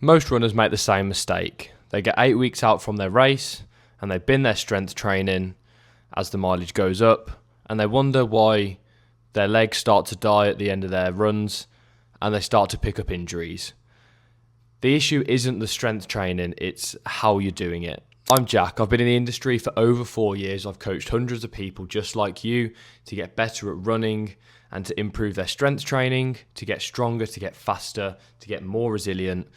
most runners make the same mistake. They get 8 weeks out from their race and they bin their strength training as the mileage goes up, and they wonder why their legs start to die at the end of their runs and they start to pick up injuries. The issue isn't the strength training, it's how you're doing it. I'm Jack. I've been in the industry for over 4 years. I've coached hundreds of people just like you to get better at running and to improve their strength training, to get stronger, to get faster, to get more resilient.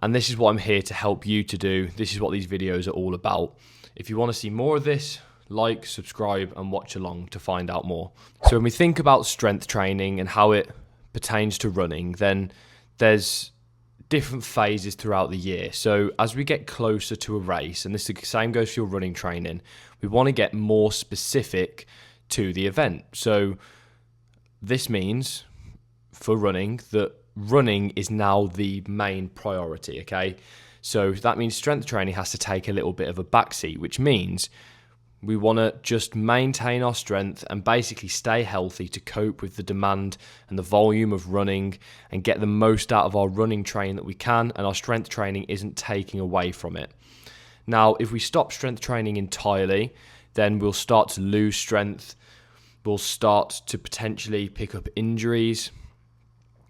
And this is what I'm here to help you to do. This is what these videos are all about. If you want to see more of this, like, subscribe, and watch along to find out more. So when we think about strength training and how it pertains to running, then there's different phases throughout the year. So as we get closer to a race, and this the same goes for your running training, we want to get more specific to the event. So this means for running that running is now the main priority, okay? So that means strength training has to take a little bit of a backseat, which means we want to just maintain our strength and basically stay healthy to cope with the demand and the volume of running and get the most out of our running training that we can, and our strength training isn't taking away from it. Now, if we stop strength training entirely, then we'll start to lose strength. We'll start to potentially pick up injuries,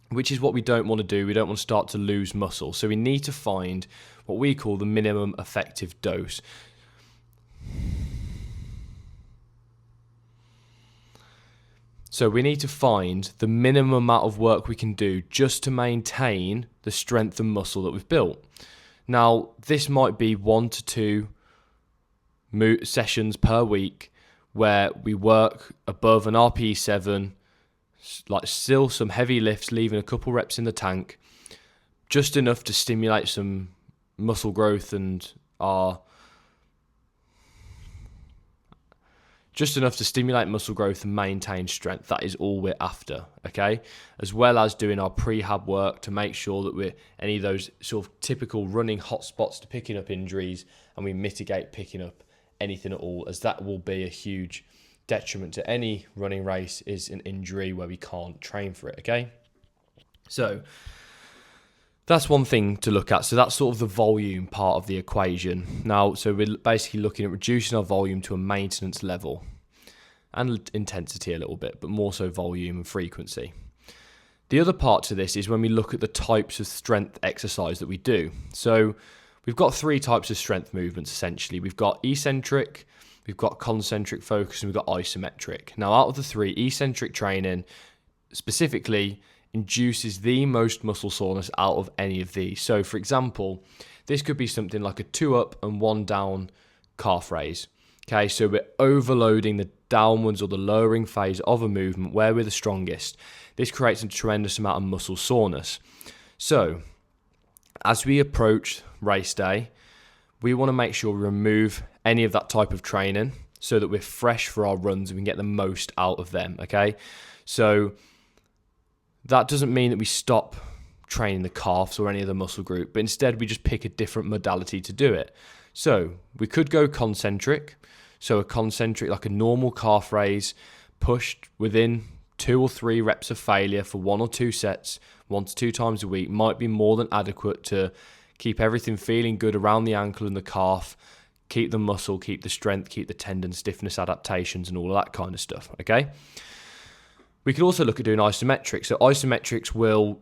which is what we don't want to do. We don't want to start to lose muscle. So we need to find what we call the minimum effective dose. So we need to find the minimum amount of work we can do just to maintain the strength and muscle that we've built. Now, this might be 1 to 2 sessions per week where we work above an RPE 7, like still some heavy lifts, leaving a couple reps in the tank, just enough to stimulate some muscle growth and maintain strength. That is all we're after, okay? As well as doing our prehab work to make sure that we're any of those sort of typical running hotspots to picking up injuries, and we mitigate picking up anything at all, as that will be a huge detriment to any running race, is an injury where we can't train for it, okay? So that's one thing to look at. So that's sort of the volume part of the equation. Now, so we're basically looking at reducing our volume to a maintenance level and intensity a little bit, but more so volume and frequency. The other part to this is when we look at the types of strength exercise that we do. So we've got 3 types of strength movements, essentially. We've got eccentric, we've got concentric focus, and we've got isometric. Now, out of the 3, eccentric training specifically induces the most muscle soreness out of any of these. So, for example, this could be something like a 2 up and 1 down calf raise. Okay, so we're overloading the downwards or the lowering phase of a movement where we're the strongest. This creates a tremendous amount of muscle soreness. So, as we approach race day, we want to make sure we remove any of that type of training so that we're fresh for our runs and we can get the most out of them, okay? So that doesn't mean that we stop training the calves or any other muscle group, but instead we just pick a different modality to do it. So we could go concentric. So a concentric, like a normal calf raise, pushed within 2 or 3 reps of failure for 1 or 2 sets, 1 to 2 times a week, might be more than adequate to keep everything feeling good around the ankle and the calf, keep the muscle, keep the strength, keep the tendon stiffness adaptations and all of that kind of stuff, okay? We could also look at doing isometrics. So isometrics will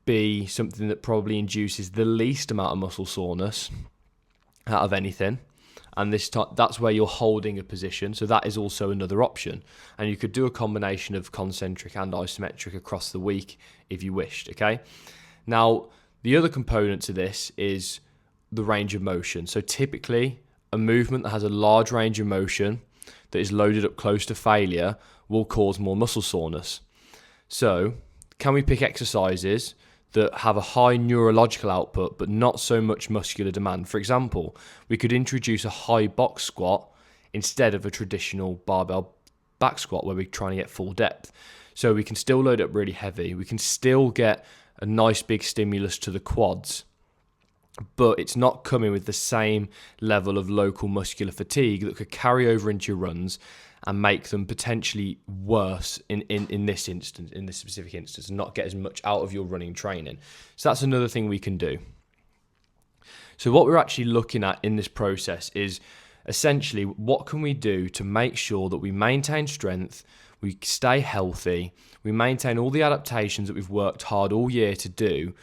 be something that probably induces the least amount of muscle soreness out of anything. And that's where you're holding a position. So that is also another option. And you could do a combination of concentric and isometric across the week if you wished, okay? Now, the other component to this is the range of motion. So typically, a movement that has a large range of motion that is loaded up close to failure will cause more muscle soreness. So, can we pick exercises that have a high neurological output but not so much muscular demand? For example, we could introduce a high box squat instead of a traditional barbell back squat where we're trying to get full depth. So we can still load up really heavy. We can still get a nice big stimulus to the quads, but it's not coming with the same level of local muscular fatigue that could carry over into your runs and make them potentially worse in this instance, in this specific instance, and not get as much out of your running training. So that's another thing we can do. So what we're actually looking at in this process is essentially what can we do to make sure that we maintain strength, we stay healthy, we maintain all the adaptations that we've worked hard all year to do,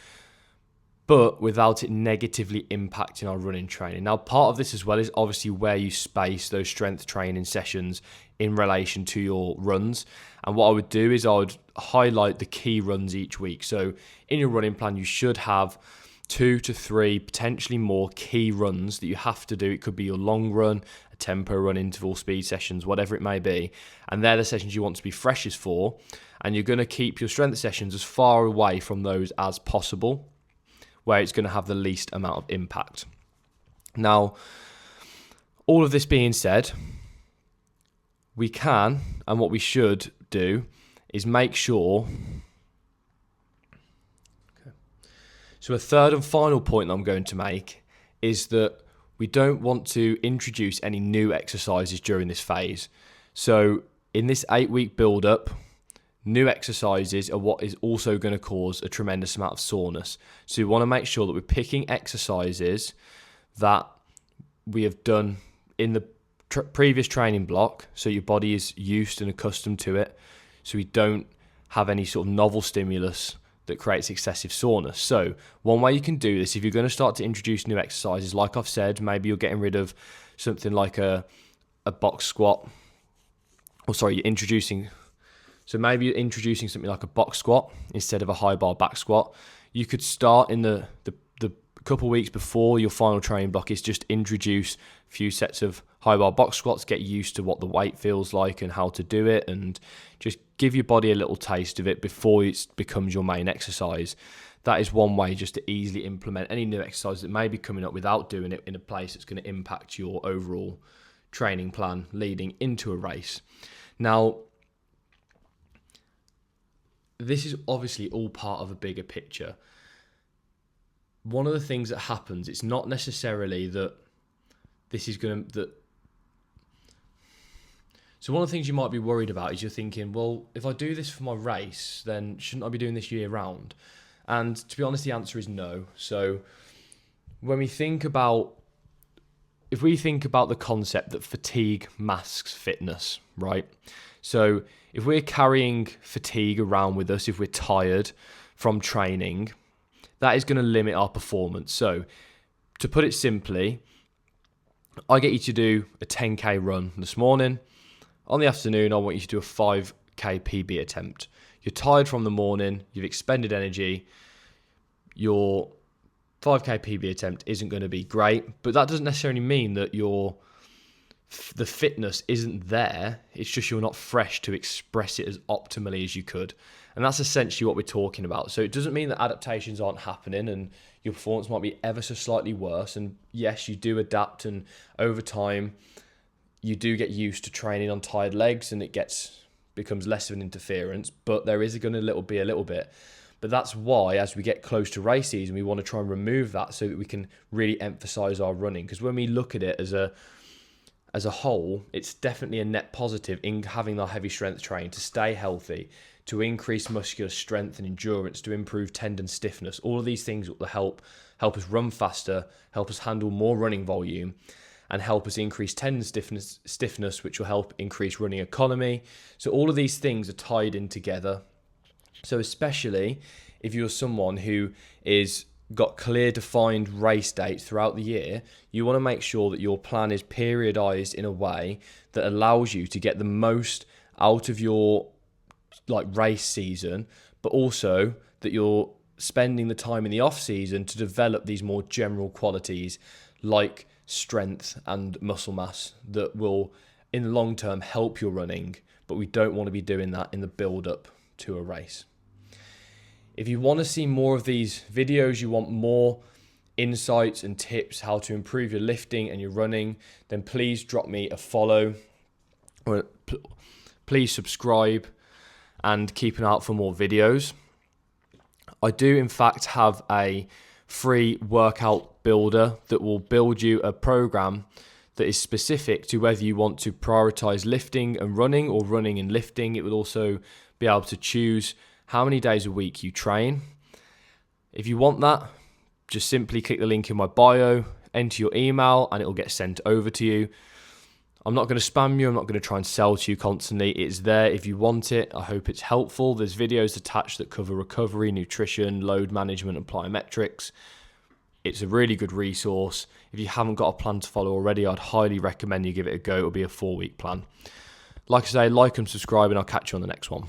but without it negatively impacting our running training. Now, part of this as well is obviously where you space those strength training sessions in relation to your runs. And what I would do is I would highlight the key runs each week. So in your running plan, you should have 2 to 3, potentially more key runs that you have to do. It could be your long run, a tempo run, interval speed sessions, whatever it may be. And they're the sessions you want to be freshest for. And you're going to keep your strength sessions as far away from those as possible, where it's going to have the least amount of impact. Now, all of this being said, we can, and what we should do is make sure. So a third and final point that I'm going to make is that we don't want to introduce any new exercises during this phase. So in this 8-week build-up, new exercises are what is also going to cause a tremendous amount of soreness. So we want to make sure that we're picking exercises that we have done in the previous training block, so your body is used and accustomed to it, so we don't have any sort of novel stimulus that creates excessive soreness. So one way you can do this, if you're going to start to introduce new exercises, like I've said, maybe you're getting rid of something like a box squat, you're introducing something like a box squat instead of a high bar back squat. You could start in the couple of weeks before your final training block is just introduce a few sets of high bar box squats, get used to what the weight feels like and how to do it, and just give your body a little taste of it before it becomes your main exercise. That is one way just to easily implement any new exercise that may be coming up without doing it in a place that's going to impact your overall training plan leading into a race. Now, this is obviously all part of a bigger picture. One of the things that happens, it's not necessarily that this is going to... So one of the things you might be worried about is you're thinking, well, if I do this for my race, then shouldn't I be doing this year round? And to be honest, the answer is no. So if we think about the concept that fatigue masks fitness, right? So if we're carrying fatigue around with us, if we're tired from training, that is going to limit our performance. So to put it simply, I get you to do a 10k run this morning. On the afternoon, I want you to do a 5k PB attempt. You're tired from the morning, you've expended energy, your 5k PB attempt isn't going to be great, but that doesn't necessarily mean that the fitness isn't there. It's just you're not fresh to express it as optimally as you could. And that's essentially what we're talking about. So it doesn't mean that adaptations aren't happening and your performance might be ever so slightly worse. And yes, you do adapt, and over time, you do get used to training on tired legs and it becomes less of an interference, but there is going to be a little bit. But that's why, as we get close to race season, we want to try and remove that so that we can really emphasize our running. Because when we look at it as a whole, it's definitely a net positive in having our heavy strength training to stay healthy, to increase muscular strength and endurance, to improve tendon stiffness. All of these things will help us run faster, help us handle more running volume, and help us increase tendon stiffness, which will help increase running economy. So all of these things are tied in together. So especially if you're someone who is got clear defined race dates throughout the year, you want to make sure that your plan is periodized in a way that allows you to get the most out of your race season, but also that you're spending the time in the off season to develop these more general qualities like strength and muscle mass that will in the long term help your running, but we don't want to be doing that in the build up to a race. If you want to see more of these videos, you want more insights and tips how to improve your lifting and your running, then please drop me a follow, or please subscribe and keep an eye out for more videos. I do in fact have a free workout builder that will build you a program that is specific to whether you want to prioritize lifting and running or running and lifting. It will also be able to choose how many days a week you train. If you want that, just simply click the link in my bio, enter your email, and it will get sent over to you. I'm not going to spam you. I'm not going to try and sell to you constantly. It's there if you want it. I hope it's helpful. There's videos attached that cover recovery, nutrition, load management, and plyometrics. It's a really good resource. If you haven't got a plan to follow already, I'd highly recommend you give it a go. It'll be a 4-week plan. Like I say, like and subscribe, and I'll catch you on the next one.